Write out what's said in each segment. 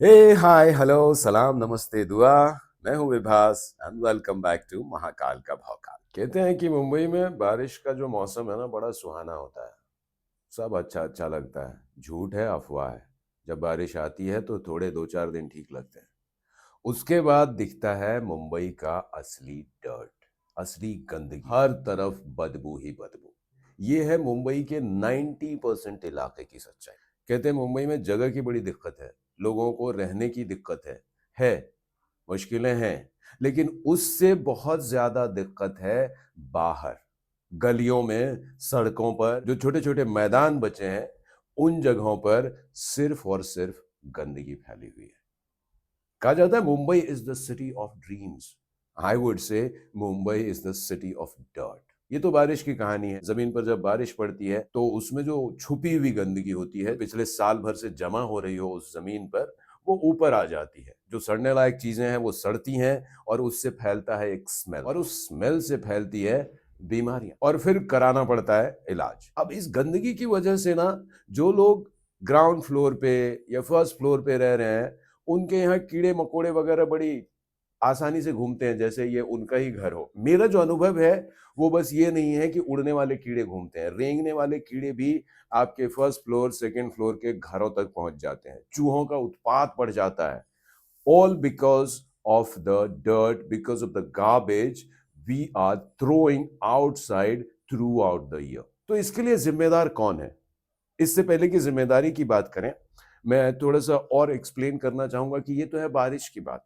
हे hi hello सलाम नमस्ते दुआ। मैं हूँ Vibhas and welcome back to Mahakal का भौकाल। कहते हैं कि मुंबई में बारिश का जो मौसम है ना बड़ा सुहाना होता है। सब अच्छा अच्छा लगता है। झूठ है अफवाह है। जब बारिश आती है तो थोड़े दो चार दिन ठीक लगते हैं। उसके बाद दिखता है मुंबई का असली डर्ट, असली गंदगी, हर तरफ बदबू ही बदबू। ये है मुंबई के 90% इलाके की सच्चाई। कहते हैं मुंबई में जगह की बड़ी दिक्कत है, लोगों को रहने की दिक्कत है, मुश्किलें हैं, लेकिन उससे बहुत ज्यादा दिक्कत है बाहर, गलियों में, सड़कों पर, जो छोटे छोटे मैदान बचे हैं, उन जगहों पर सिर्फ और सिर्फ गंदगी फैली हुई है। कहा जाता है Mumbai is the city of dreams. I would say Mumbai is the city of dirt. ये तो बारिश की कहानी है। जमीन पर जब बारिश पड़ती है तो उसमें जो छुपी हुई गंदगी होती है, पिछले साल भर से जमा हो रही हो उस जमीन पर, वो ऊपर आ जाती है। जो सड़ने लायक चीजें हैं वो सड़ती हैं और उससे फैलता है एक स्मेल, और उस स्मेल से फैलती है बीमारियां, और फिर कराना पड़ता है इलाज। अब इस गंदगी की वजह से ना, जो लोग ग्राउंड फ्लोर पे या फर्स्ट फ्लोर पे रह रहे हैं, उनके यहाँ कीड़े मकोड़े वगैरह बड़ी आसानी से घूमते हैं, जैसे ये उनका ही घर हो। मेरा जो अनुभव है वो बस ये नहीं है कि उड़ने वाले कीड़े घूमते हैं, रेंगने वाले कीड़े भी आपके फर्स्ट फ्लोर सेकंड फ्लोर के घरों तक पहुंच जाते हैं। चूहों का उत्पात बढ़ जाता है। All because of the dirt, because of the garbage we are throwing outside throughout the year. तो इसके लिए जिम्मेदार कौन है? इससे पहले कि जिम्मेदारी की बात करें, मैं थोड़ा सा और एक्सप्लेन करना चाहूंगा कि ये तो है बारिश की बात,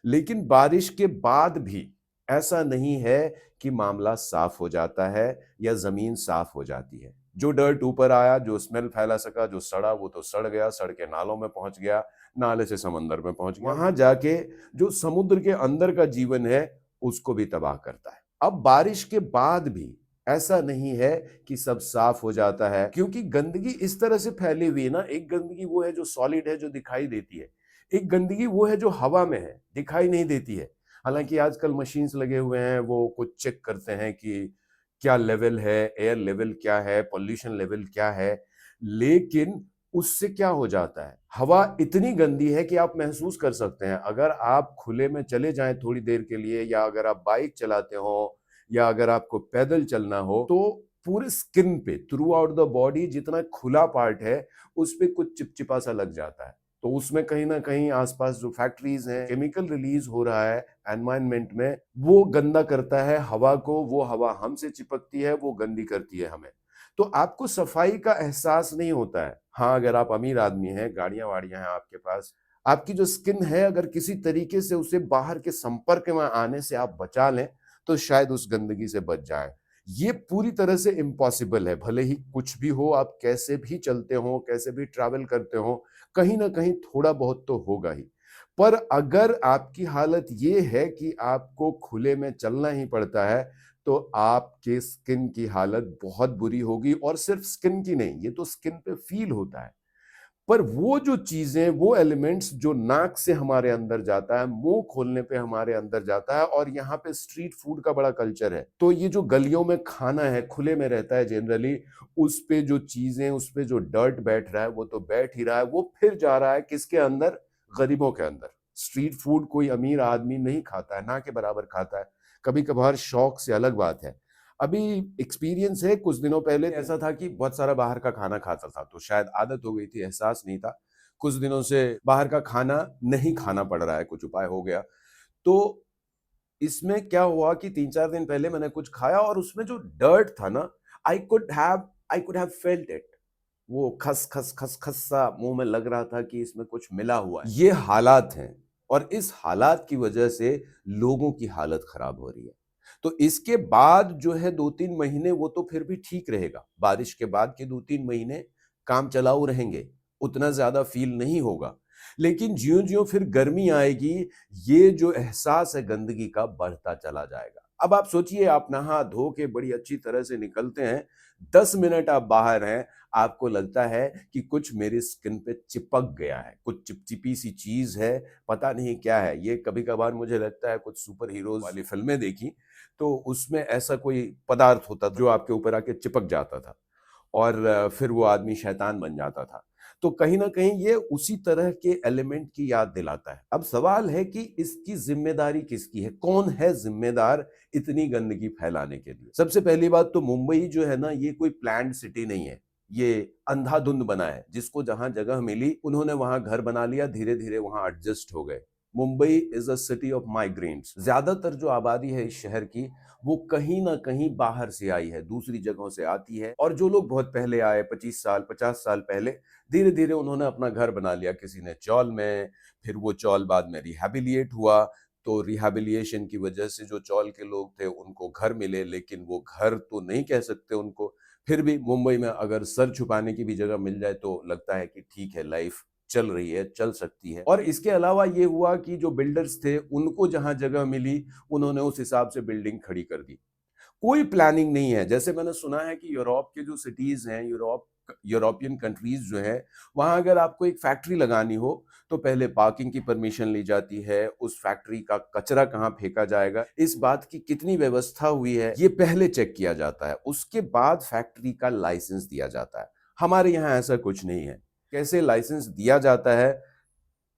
लेकिन बारिश के बाद भी ऐसा नहीं है कि मामला साफ हो जाता है या जमीन साफ हो जाती है। जो डर्ट ऊपर आया, जो स्मेल फैला सका, जो सड़ा, वो तो सड़ गया, सड़ के नालों में पहुंच गया, नाले से समंदर में पहुंच गया, वहां जाके जो समुद्र के अंदर का जीवन है उसको भी तबाह करता है। अब बारिश के बाद भी ऐसा नहीं है कि सब साफ हो जाता है, क्योंकि गंदगी इस तरह से फैली हुई है ना। एक गंदगी वो है जो सॉलिड है, जो दिखाई देती है। एक गंदगी वो है जो हवा में है, दिखाई नहीं देती है। हालांकि आजकल मशीन्स लगे हुए हैं, वो कुछ चेक करते हैं कि क्या लेवल है, एयर लेवल क्या है, पॉल्यूशन लेवल क्या है। लेकिन उससे क्या हो जाता है, हवा इतनी गंदी है कि आप महसूस कर सकते हैं। अगर आप खुले में चले जाएं थोड़ी देर के लिए, या अगर आप बाइक चलाते हो, या अगर आपको पैदल चलना हो, तो पूरे स्किन पे, थ्रू आउट द बॉडी, जितना खुला पार्ट है उस पे कुछ चिपचिपा सा लग जाता है। तो उसमें कहीं ना कहीं आसपास जो फैक्ट्रीज हैं, केमिकल रिलीज हो रहा है एनवायरनमेंट में, वो गंदा करता है हवा को। वो हवा हमसे चिपकती है, वो गंदी करती है हमें। तो आपको सफाई का एहसास नहीं होता है। हाँ, अगर आप अमीर आदमी हैं, गाड़ियां वाड़ियां हैं आपके पास, आपकी जो स्किन है, अगर किसी तरीके से उसे बाहर के संपर्क में आने से आप बचा लें, तो शायद उस गंदगी से बच जाए। ये पूरी तरह से इम्पॉसिबल है। भले ही कुछ भी हो, आप कैसे भी चलते हो, कैसे भी ट्रैवल करते हो, कहीं ना कहीं थोड़ा बहुत तो होगा ही। पर अगर आपकी हालत ये है कि आपको खुले में चलना ही पड़ता है, तो आपके स्किन की हालत बहुत बुरी होगी। और सिर्फ स्किन की नहीं, ये तो स्किन पे फील होता है। पर वो जो चीजें, वो एलिमेंट्स जो नाक से हमारे अंदर जाता है, मुंह खोलने पे हमारे अंदर जाता है, और यहाँ पे स्ट्रीट फूड का बड़ा कल्चर है, तो ये जो गलियों में खाना है, खुले में रहता है जनरली, उस पे जो चीजें, उस पे जो डर्ट बैठ रहा है, वो तो बैठ ही रहा है। वो फिर जा रहा है किसके अंदर? गरीबों के अंदर। स्ट्रीट फूड कोई अमीर आदमी नहीं खाता है, ना के बराबर खाता है। कभी कभार शौक से, अलग बात है। अभी एक्सपीरियंस है, कुछ दिनों पहले ऐसा था कि बहुत सारा बाहर का खाना खाता था, तो शायद आदत हो गई थी, एहसास नहीं था। कुछ दिनों से बाहर का खाना नहीं खाना पड़ रहा है, कुछ उपाय हो गया। तो इसमें क्या हुआ कि 3-4 दिन पहले मैंने कुछ खाया, और उसमें जो डर्ट था ना, I could have felt it. वो खस खस खस खस सा मुंह में लग रहा था कि इसमें कुछ मिला हुआ है। ये हालात हैं, और इस हालात की वजह से लोगों की हालत खराब हो रही है। तो इसके बाद जो है 2-3 महीने, वो तो फिर भी ठीक रहेगा। बारिश के बाद के 2-3 महीने काम चलाऊ रहेंगे, उतना ज्यादा फील नहीं होगा। लेकिन ज्यों ज्यों फिर गर्मी आएगी, ये जो एहसास है गंदगी का बढ़ता चला जाएगा। अब आप सोचिए, आप नहा धो के बड़ी अच्छी तरह से निकलते हैं, 10 मिनट आप बाहर हैं, आपको लगता है कि कुछ मेरी स्किन पे चिपक गया है, कुछ चिपचिपी सी चीज है, पता नहीं क्या है ये। कभी कभार मुझे लगता है, कुछ सुपर हीरोज वाली फिल्में देखी तो उसमें ऐसा कोई पदार्थ होता था जो आपके ऊपर आके चिपक जाता था, और फिर वो आदमी शैतान बन जाता था। तो कहीं ना कहीं ये उसी तरह के एलिमेंट की याद दिलाता है। अब सवाल है कि इसकी जिम्मेदारी किसकी है, कौन है जिम्मेदार इतनी गंदगी फैलाने के लिए। सबसे पहली बात तो मुंबई जो है ना, ये कोई प्लान्ड सिटी नहीं है, ये अंधाधुंध बना है। जिसको जहां जगह मिली उन्होंने वहां घर बना लिया, धीरे धीरे वहां एडजस्ट हो गए। Mumbai is a city of migrants. ज्यादातर जो आबादी है इस शहर की, वो कहीं ना कहीं बाहर से आई है, दूसरी जगहों से आती है। और जो लोग बहुत पहले आए, 25 साल 50 साल पहले, धीरे धीरे उन्होंने अपना घर बना लिया, किसी ने चौल में, फिर वो चौल बाद में रिहैबिलिएट हुआ। तो रिहैबिलिएशन की वजह से जो चौल के लोग थे उनको घर मिले, लेकिन वो घर तो नहीं कह सकते उनको। फिर भी मुंबई में अगर सर छुपाने की भी जगह मिल जाए तो लगता है कि ठीक है, लाइफ चल रही है, चल सकती है। और इसके अलावा ये हुआ कि जो बिल्डर्स थे उनको जहां जगह मिली, उन्होंने उस हिसाब से बिल्डिंग खड़ी कर दी। कोई प्लानिंग नहीं है। जैसे मैंने सुना है कि यूरोप के जो सिटीज हैं, यूरोपियन कंट्रीज जो है, वहां अगर आपको एक फैक्ट्री लगानी हो तो पहले पार्किंग की परमिशन ली जाती है, उस फैक्ट्री का कचरा कहाँ फेंका जाएगा, इस बात की कितनी व्यवस्था हुई है, ये पहले चेक किया जाता है। उसके बाद फैक्ट्री का लाइसेंस दिया जाता है। हमारे यहाँ ऐसा कुछ नहीं है। कैसे लाइसेंस दिया जाता है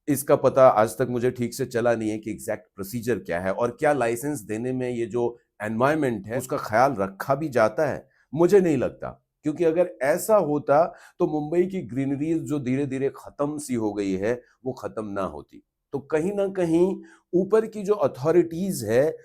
इसका पता आज तक मुझे ठीक से चला नहीं है कि एग्जैक्ट प्रोसीजर क्या है, और क्या लाइसेंस देने में ये जो एनवायरमेंट है उसका ख्याल रखा भी जाता है। मुझे नहीं लगता, क्योंकि अगर ऐसा होता तो मुंबई की ग्रीनरीज जो धीरे धीरे खत्म सी हो गई है वो खत्म ना होती। तो कहीं ना कहीं ऊपर की जो अथॉरिटीज है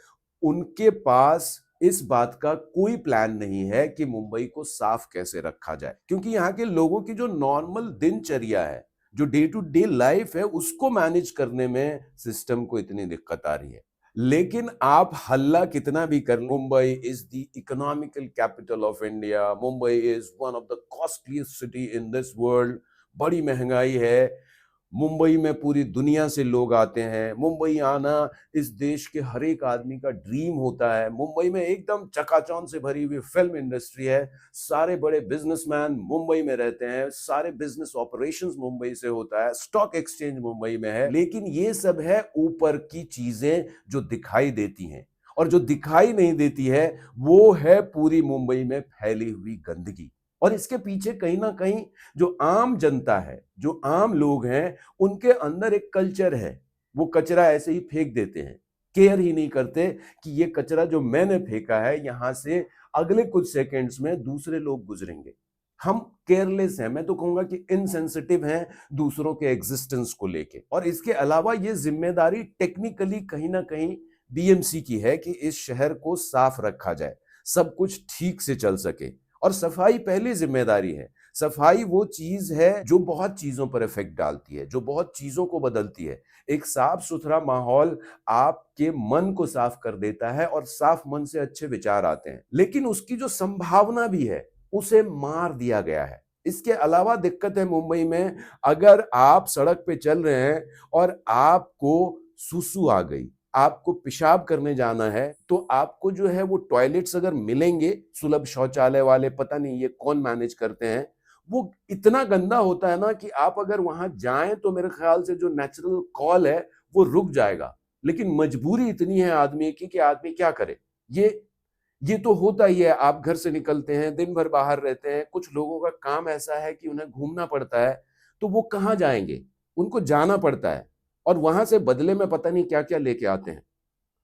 उनके पास इस बात का कोई प्लान नहीं है कि मुंबई को साफ कैसे रखा जाए, क्योंकि यहाँ के लोगों की जो नॉर्मल दिनचर्या है, जो डे टू डे लाइफ है, उसको मैनेज करने में सिस्टम को इतनी दिक्कत आ रही है। लेकिन आप हल्ला कितना भी कर, Mumbai is the economical capital of India, Mumbai is one of the costliest city in this world, बड़ी महंगाई है, मुंबई में पूरी दुनिया से लोग आते हैं, मुंबई आना इस देश के हर एक आदमी का ड्रीम होता है, मुंबई में एकदम चकाचौंध से भरी हुई फिल्म इंडस्ट्री है, सारे बड़े बिजनेसमैन मुंबई में रहते हैं, सारे बिजनेस ऑपरेशंस मुंबई से होता है, स्टॉक एक्सचेंज मुंबई में है। लेकिन ये सब है ऊपर की चीजें जो दिखाई देती हैं, और जो दिखाई नहीं देती है वो है पूरी मुंबई में फैली हुई गंदगी। और इसके पीछे कहीं ना कहीं जो आम जनता है, जो आम लोग हैं, उनके अंदर एक कल्चर है। वो कचरा ऐसे ही फेंक देते हैं, केयर ही नहीं करते कि ये कचरा जो मैंने फेंका है, यहां से अगले कुछ सेकंड्स में दूसरे लोग गुजरेंगे। हम केयरलेस हैं, मैं तो कहूंगा कि इनसेंसिटिव हैं दूसरों के एग्जिस्टेंस को लेके। और इसके अलावा ये जिम्मेदारी टेक्निकली कहीं ना कहीं बीएमसी की है कि इस शहर को साफ रखा जाए, सब कुछ ठीक से चल सके। और सफाई पहली जिम्मेदारी है। सफाई वो चीज है जो बहुत चीजों पर इफेक्ट डालती है, जो बहुत चीजों को बदलती है। एक साफ सुथरा माहौल आपके मन को साफ कर देता है, और साफ मन से अच्छे विचार आते हैं। लेकिन उसकी जो संभावना भी है उसे मार दिया गया है। इसके अलावा दिक्कत है मुंबई में, अगर आप सड़क पे चल रहे हैं और आपको सुसु आ गई, आपको पेशाब करने जाना है, तो आपको जो है वो टॉयलेट्स अगर मिलेंगे, सुलभ शौचालय वाले, पता नहीं ये कौन मैनेज करते हैं, वो इतना गंदा होता है ना कि आप अगर वहां जाएं तो मेरे ख्याल से जो नेचुरल कॉल है वो रुक जाएगा। लेकिन मजबूरी इतनी है आदमी की कि आदमी क्या करे। ये तो होता ही है। आप घर से निकलते हैं, दिन भर बाहर रहते हैं, कुछ लोगों का काम ऐसा है कि उन्हें घूमना पड़ता है, तो वो कहाँ जाएंगे, उनको जाना पड़ता है, और वहां से बदले में पता नहीं क्या क्या लेके आते हैं।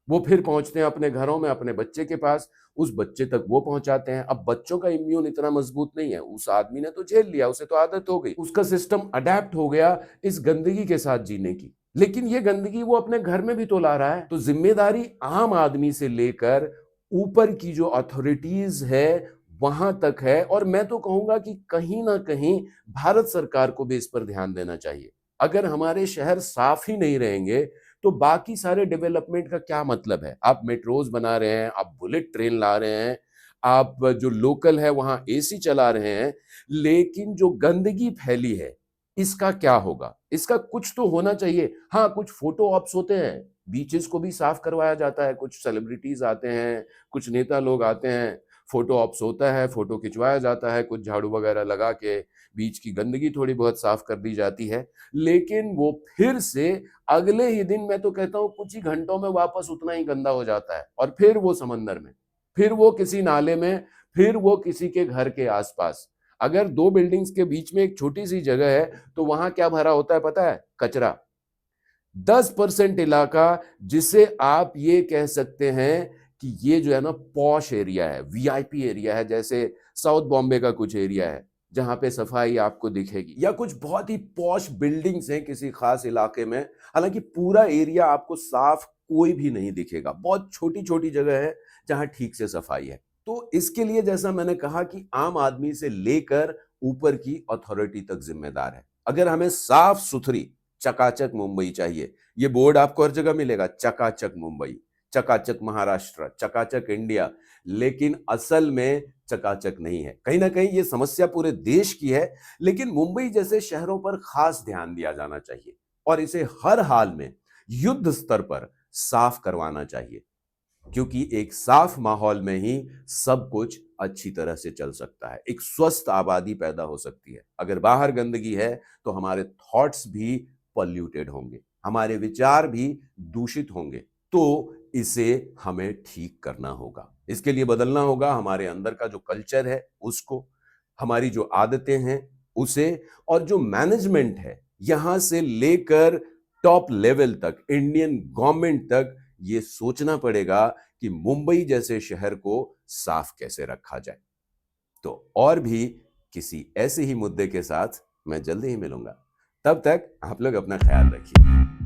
वो फिर पहुंचते हैं अपने घरों में, अपने बच्चे के पास, उस बच्चे तक वो पहुंचाते हैं। अब बच्चों का इम्यून इतना मजबूत नहीं है, उस आदमी ने तो झेल लिया, उसे तो आदत हो गई, उसका सिस्टम अडेप्ट हो गया इस गंदगी के साथ जीने की। लेकिन ये गंदगी वो अपने घर में भी तो ला रहा है। तो जिम्मेदारी आम आदमी से लेकर ऊपर की जो अथॉरिटीज है वहां तक है। और मैं तो कहूंगा कि कहीं ना कहीं भारत सरकार को भी इस पर ध्यान देना चाहिए। अगर हमारे शहर साफ ही नहीं रहेंगे तो बाकी सारे डेवलपमेंट का क्या मतलब है। आप मेट्रोज बना रहे हैं, आप बुलेट ट्रेन ला रहे हैं, आप जो लोकल है वहां एसी चला रहे हैं, लेकिन जो गंदगी फैली है इसका क्या होगा। इसका कुछ तो होना चाहिए। हाँ, कुछ फोटो ऑप्स होते हैं, बीचेस को भी साफ करवाया जाता है, कुछ सेलिब्रिटीज आते हैं, कुछ नेता लोग आते हैं, फोटो ऑप्स होता है, फोटो खिंचवाया जाता है, कुछ झाड़ू वगैरह लगा के बीच की गंदगी थोड़ी बहुत साफ कर दी जाती है। लेकिन वो फिर से अगले ही दिन, मैं तो कहता हूं कुछ ही घंटों में वापस उतना ही गंदा हो जाता है, और फिर वो समंदर में, फिर वो किसी नाले में, फिर वो किसी के घर के आसपास। अगर दो बिल्डिंग्स के बीच में एक छोटी सी जगह है तो वहां क्या भरा होता है पता है? कचरा। 10% इलाका जिसे आप ये कह सकते हैं कि ये जो है ना पॉश एरिया है, वीआईपी एरिया है, जैसे साउथ बॉम्बे का कुछ एरिया है जहां पे सफाई आपको दिखेगी, या कुछ बहुत ही पॉश बिल्डिंग्स हैं किसी खास इलाके में, हालांकि पूरा एरिया आपको साफ कोई भी नहीं दिखेगा, बहुत छोटी छोटी जगह है जहां ठीक से सफाई है। तो इसके लिए जैसा मैंने कहा कि आम आदमी से लेकर ऊपर की अथॉरिटी तक जिम्मेदार है। अगर हमें साफ सुथरी चकाचक मुंबई चाहिए, ये बोर्ड आपको हर जगह मिलेगा, चकाचक मुंबई, चकाचक महाराष्ट्र, चकाचक इंडिया, लेकिन असल में चकाचक नहीं है। कहीं ना कहीं ये समस्या पूरे देश की है, लेकिन मुंबई जैसे शहरों पर खास ध्यान दिया जाना चाहिए और इसे हर हाल में युद्ध स्तर पर साफ करवाना चाहिए, क्योंकि एक साफ माहौल में ही सब कुछ अच्छी तरह से चल सकता है, एक स्वस्थ आबादी पैदा हो सकती है। अगर बाहर गंदगी है तो हमारे थॉट्स भी पॉल्यूटेड होंगे, हमारे विचार भी दूषित होंगे। तो इसे हमें ठीक करना होगा, इसके लिए बदलना होगा हमारे अंदर का जो कल्चर है उसको, हमारी जो आदतें हैं उसे, और जो मैनेजमेंट है यहां से लेकर टॉप लेवल तक, इंडियन गवर्नमेंट तक, ये सोचना पड़ेगा कि मुंबई जैसे शहर को साफ कैसे रखा जाए। तो और भी किसी ऐसे ही मुद्दे के साथ मैं जल्दी ही मिलूंगा। तब तक आप लोग अपना ख्याल रखिए।